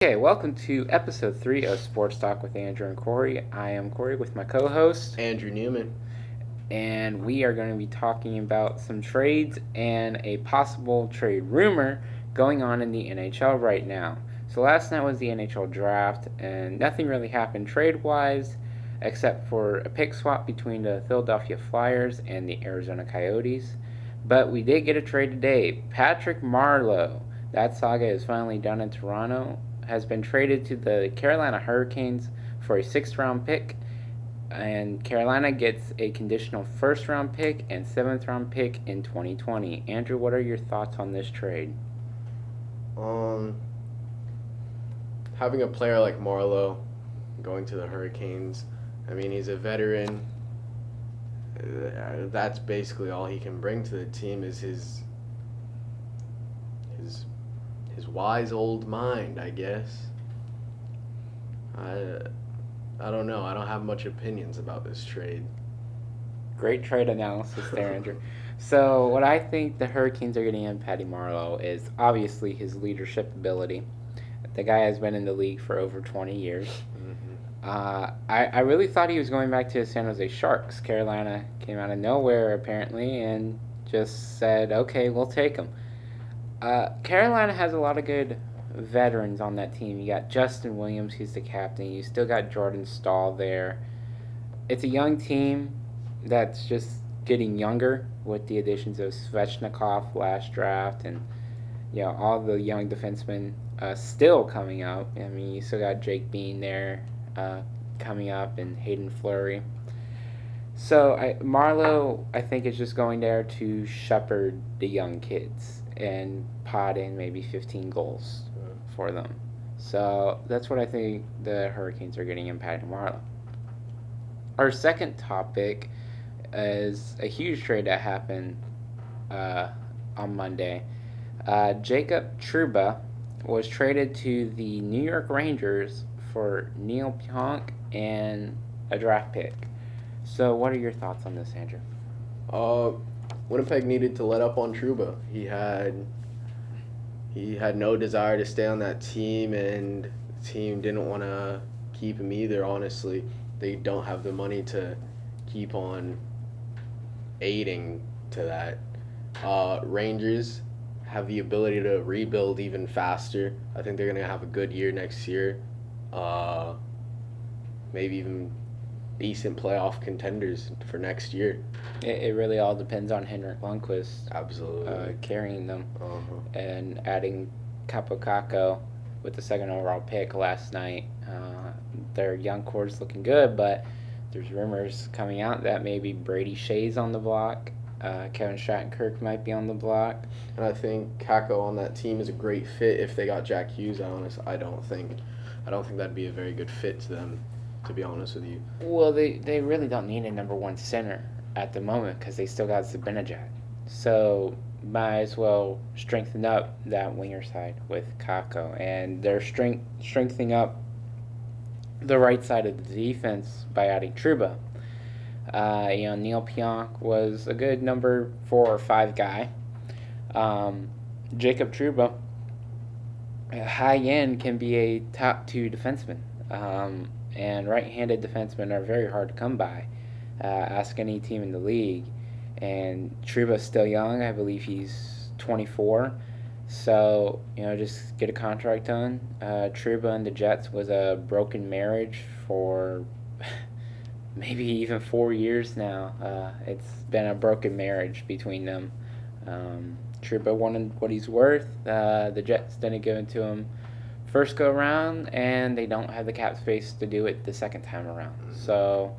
Okay, welcome to episode 3 of Sports Talk with Andrew and Korey. I am Korey with my co host, Andrew Newman. and we are going to be talking about some trades and a possible trade rumor going on in the NHL right now. So, last night was the NHL draft, and nothing really happened trade wise except for a pick swap between the Philadelphia Flyers and the Arizona Coyotes. But we did get a trade today. Patrick Marleau, that saga is finally done in Toronto, has been traded to the Carolina Hurricanes for a sixth round pick, and Carolina gets a conditional first round pick and seventh round pick in 2020. Andrew, what are your thoughts on this trade? Um, Having a player like Marleau going to the Hurricanes, I mean, he's a veteran. That's basically all he can bring to the team is his his wise old mind, I guess. I I don't know. I don't have much opinions about this trade. Great trade analysis there, Andrew. So, what I think the Hurricanes are getting in Patty Marleau is obviously his leadership ability. The guy has been in the league for over 20 years. I really thought he was going back to the San Jose Sharks. Carolina came out of nowhere, apparently, and just said, okay, we'll take him. Carolina has a lot of good veterans on that team. You got Justin Williams, he's the captain. You still got Jordan Stahl there. It's a young team that's just getting younger with the additions of Svechnikov last draft and all the young defensemen still coming up. I mean, you still got Jake Bean there coming up and Hayden Fleury. So Marleau, I think, is just going there to shepherd the young kids and pot in maybe 15 goals for them. So that's what I think the Hurricanes are getting in Patty Marleau. Our second topic is a huge trade that happened on Monday. Jacob Trouba was traded to the New York Rangers for Neil Pionk and a draft pick. So, what are your thoughts on this, Andrew? Uh, Winnipeg needed to let up on Trouba. He had no desire to stay on that team, and the team didn't want to keep him either. Honestly, they don't have the money to keep on aiding to that. Rangers have the ability to rebuild even faster. I think they're gonna have a good year next year. Uh, Maybe even decent playoff contenders for next year. It really all depends on Henrik Lundqvist Absolutely. carrying them Uh-huh. and adding Capo with the second overall pick last night. Their young core is looking good, but there's rumors coming out that maybe Brady Shea's on the block. Kevin Shattenkirk might be on the block. And I think Kako on that team is a great fit if they got Jack Hughes. I don't think that'd be a very good fit to them, to be honest with you. Well, they really don't need a number one center at the moment because they still got Zibanejad. So might as well strengthen up that winger side with Kako, and they're strengthening up the right side of the defense by adding Trouba. Neil Pionk was a good number 4 or 5 guy. Jacob Trouba, high end, can be a top 2 defenseman. And right-handed defensemen are very hard to come by. Ask any team in the league. And Trouba's still young. I believe he's 24. So, just get a contract done. Trouba and the Jets was a broken marriage for maybe even 4 years now. It's been a broken marriage between them. Trouba wanted what he's worth. The Jets didn't give it to him first go around, and they don't have the cap space to do it the second time around. So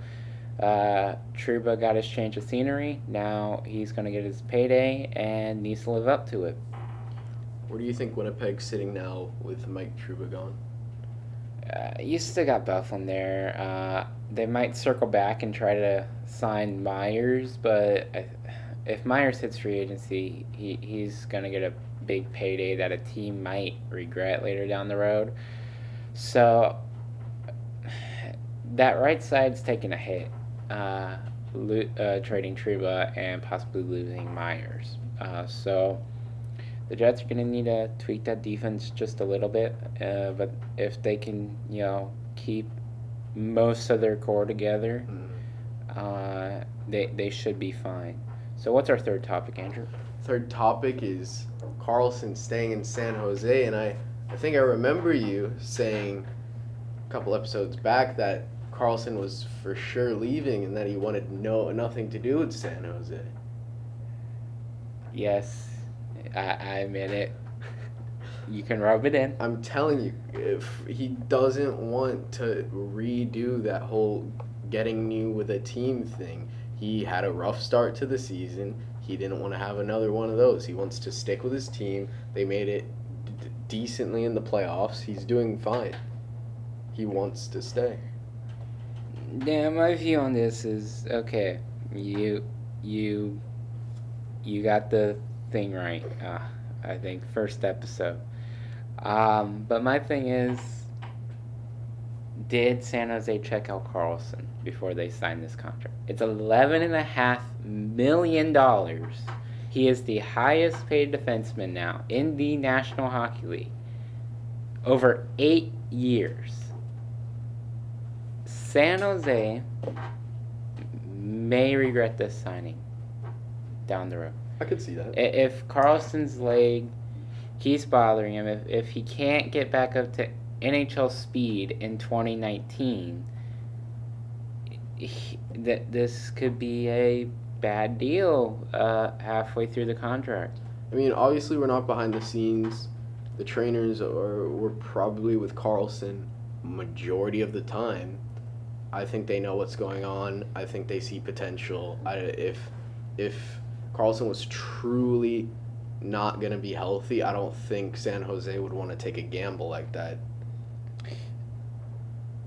Trouba got his change of scenery. Now he's going to get his payday and needs to live up to it. Where do you think Winnipeg's sitting now with Mike Trouba gone? You still got Bufflin there. They might circle back and try to sign Myers, but if Myers hits free agency, he's going to get a big payday that a team might regret later down the road. So that right side's taking a hit, trading Trouba and possibly losing Myers. So The Jets are going to need to tweak that defense just a little bit, but if they can, keep most of their core together, they should be fine. So what's our third topic, Andrew? Third topic is Carlson staying in San Jose, and I think I remember you saying a couple episodes back that Carlson was for sure leaving and that he wanted nothing to do with San Jose. Yes, I admit it. You can rub it in. I'm telling you, if he doesn't want to redo that whole getting new with a team thing, he had a rough start to the season. He didn't want to have another one of those. He wants to stick with his team. They made it decently in the playoffs. He's doing fine. He wants to stay. Yeah, my view on this is okay. You got the thing right. I think first episode. But my thing is, did San Jose check out Carlson before they signed this contract? It's $11.5 million. He is the highest paid defenseman now in the National Hockey League. Over 8 years. San Jose may regret this signing down the road. I could see that. If Carlson's leg keeps bothering him, if he can't get back up to NHL speed in 2019, this could be a bad deal halfway through the contract. I mean, obviously we're not behind the scenes. The trainers were probably with Carlson majority of the time. I think they know what's going on. I think they see potential. If Carlson was truly not going to be healthy, I don't think San Jose would want to take a gamble like that.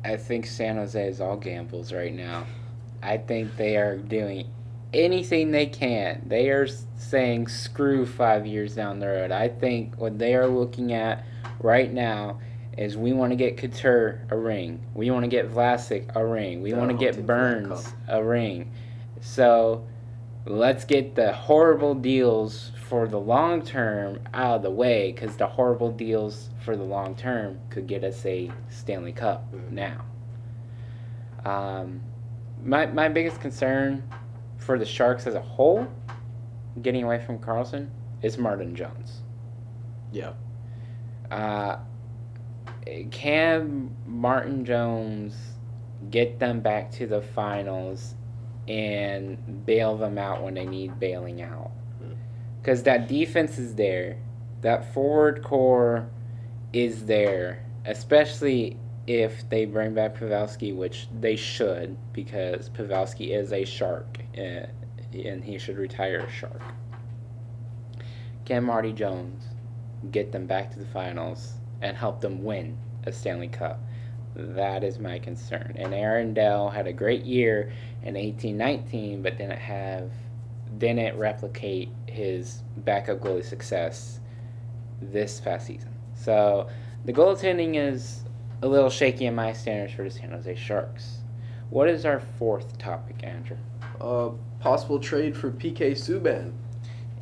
I think San Jose is all gambles right now. I think they are doing anything they can. They are saying screw 5 years down the road. I think what they are looking at right now is we want to get Couture a ring. We want to get Vlasic a ring. We want to get Burns a ring. So let's get the horrible deals for the long term out of the way, because the horrible deals for the long term could get us a Stanley Cup now. My biggest concern for the Sharks as a whole, getting away from Carlson, is Martin Jones. Yeah. Can Martin Jones get them back to the finals and bail them out when they need bailing out? Because that defense is there. That forward core is there, especially if they bring back Pavelski, which they should, because Pavelski is a Shark, and he should retire a Shark. Can Marty Jones get them back to the finals and help them win a Stanley Cup? That is my concern. And Aaron Dell had a great year in 18-19, but didn't replicate his backup goalie success this past season. So the goaltending is a little shaky in my standards for the San Jose Sharks. What is our fourth topic, Andrew? Possible trade for PK Subban.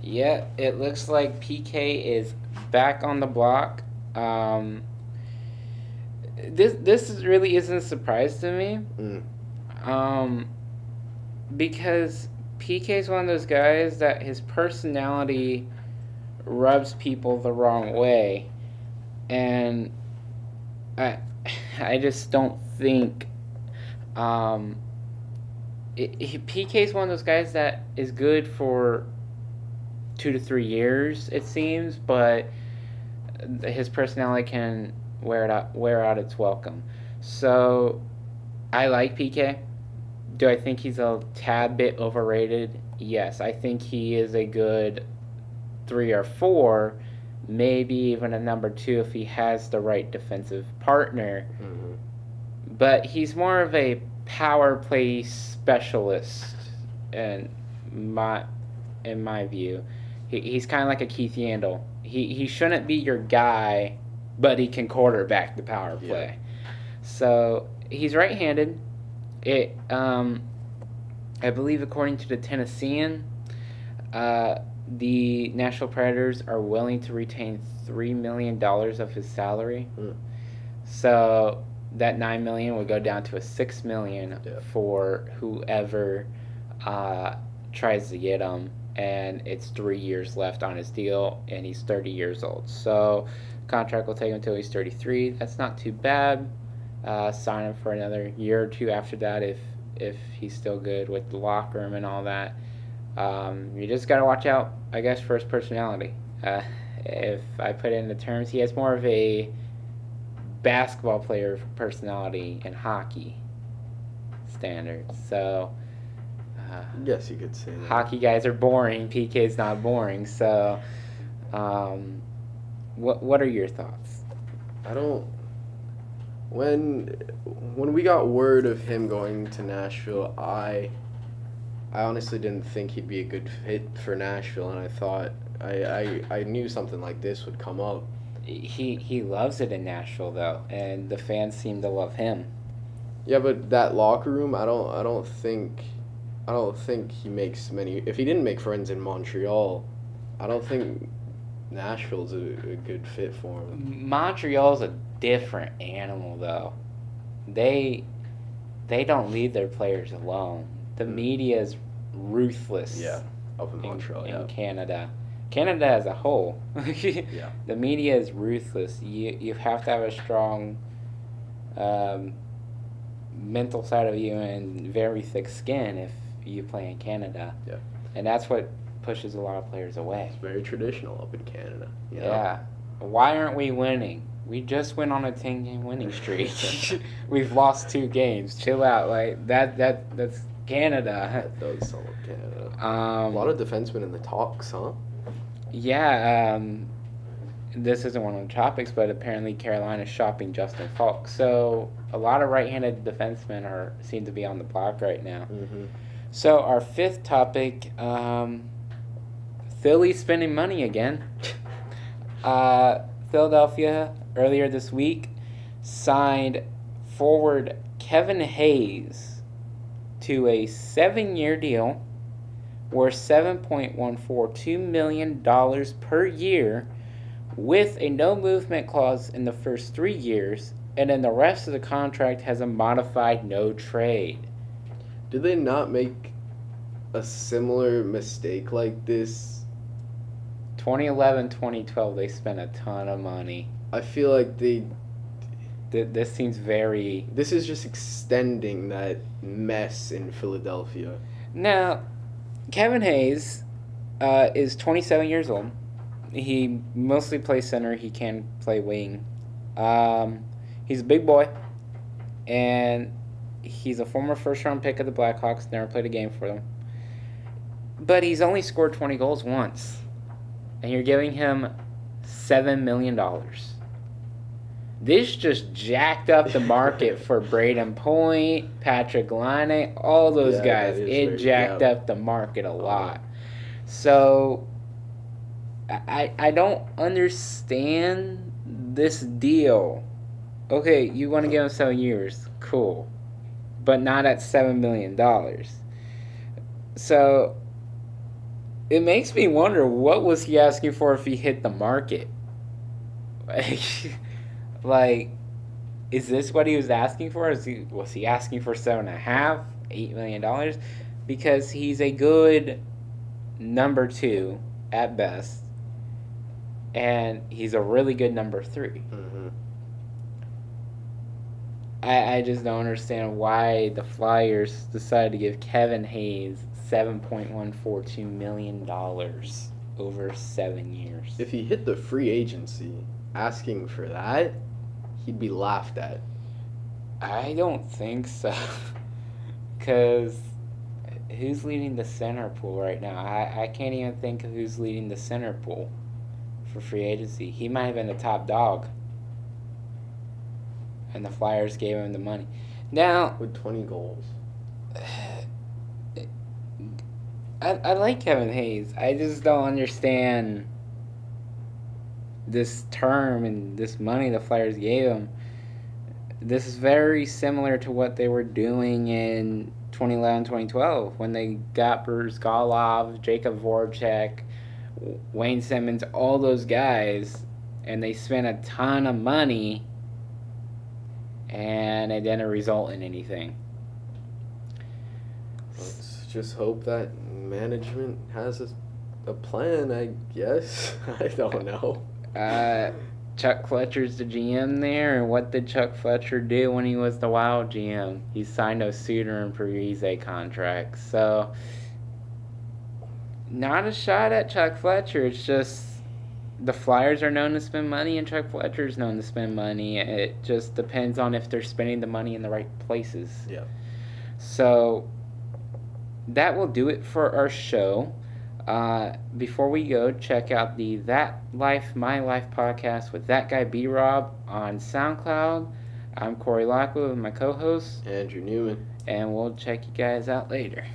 Yeah, it looks like PK is back on the block. This really isn't a surprise to me. Because PK is one of those guys that his personality rubs people the wrong way, and I just don't think PK is one of those guys that is good for 2 to 3 years, it seems, but his personality can wear out its welcome. So I like PK. Do I think he's a tad bit overrated? Yes, I think he is a good 3 or 4, maybe even a number 2 if he has the right defensive partner. Mm-hmm. But he's more of a power play specialist, in my view. He's kind of like a Keith Yandel. He shouldn't be your guy, but he can quarterback the power play. Yeah. So he's right-handed. I believe according to the Tennessean, the Nashville Predators are willing to retain $3 million of his salary. Mm. So that $9 million would go down to a $6 million for whoever tries to get him. And it's 3 years left on his deal, and he's 30 years old. So contract will take him until he's 33. That's not too bad. Sign him for another year or two after that if he's still good with the locker room and all that. You just got to watch out, I guess, for his personality. If I put it into terms, he has more of a basketball player personality and hockey standards. So, yes, you could say that. Hockey guys are boring. PK's not boring. So, what are your thoughts? I don't. When we got word of him going to Nashville, I honestly didn't think he'd be a good fit for Nashville, and I thought I knew something like this would come up. He loves it in Nashville though, and the fans seem to love him. Yeah, but that locker room, I don't think he makes many. If he didn't make friends in Montreal, I don't think Nashville's a good fit for him. Montreal's a different animal though. They don't leave their players alone. The media is ruthless. Yeah, up in Montreal. In Canada. Canada as a whole. Yeah. The media is ruthless. You have to have a strong mental side of you and very thick skin if you play in Canada. Yeah. And that's what pushes a lot of players away. It's very traditional up in Canada. You know? Yeah. Why aren't we winning? We just went on a 10-game winning streak. We've lost 2 games. Chill out. Like that's Canada. That does sound like Canada. A lot of defensemen in the talks, huh? Yeah. This isn't one of the topics, but apparently Carolina's shopping Justin Falk. So a lot of right-handed defensemen seem to be on the block right now. Mm-hmm. So our 5th topic, Philly spending money again. Philadelphia earlier this week signed forward Kevin Hayes to a 7-year deal worth $7.142 million per year with a no movement clause in the first 3 years, and then the rest of the contract has a modified no trade. Did they not make a similar mistake like this? 2011, 2012, they spent a ton of money. I feel like This seems very... This is just extending that mess in Philadelphia. Now, Kevin Hayes is 27 years old. He mostly plays center. He can play wing. He's a big boy. And he's a former first-round pick of the Blackhawks. Never played a game for them. But he's only scored 20 goals once. And you're giving him $7 million. This just jacked up the market for Braden Point, Patrick Laine, all those guys. It jacked up the market a lot. So I don't understand this deal. Okay, you want to give him 7 years, cool, but not at $7 million. So it makes me wonder, what was he asking for if he hit the market? Like, is this what he was asking for? Was he asking for $7.5, $8 million? Because he's a good number 2 at best, and he's a really good number 3. Mm-hmm. I just don't understand why the Flyers decided to give Kevin Hayes $7.142 million over 7 years. If he hit the free agency asking for that, he'd be laughed at. I don't think so. Because who's leading the center pool right now? I can't even think of who's leading the center pool for free agency. He might have been the top dog. And the Flyers gave him the money. Now, with 20 goals. I like Kevin Hayes. I just don't understand this term and this money the Flyers gave him. This is very similar to what they were doing in 2011, 2012 when they got Bruce Golov, Jacob Voracek, Wayne Simmons, all those guys, and they spent a ton of money, and it didn't result in anything. Let's just hope that management has a plan, I guess. I don't know. Chuck Fletcher's the GM there, and what did Chuck Fletcher do when he was the Wild GM? He signed a Suter and Parise contract. So, not a shot at Chuck Fletcher. It's just the Flyers are known to spend money, and Chuck Fletcher's known to spend money. It just depends on if they're spending the money in the right places. Yeah. So, that will do it for our show. Before we go, check out the That Life, My Life podcast with that guy B-Rob on SoundCloud. I'm Korey Lockwood with my co-host Andrew Newman. and we'll check you guys out later.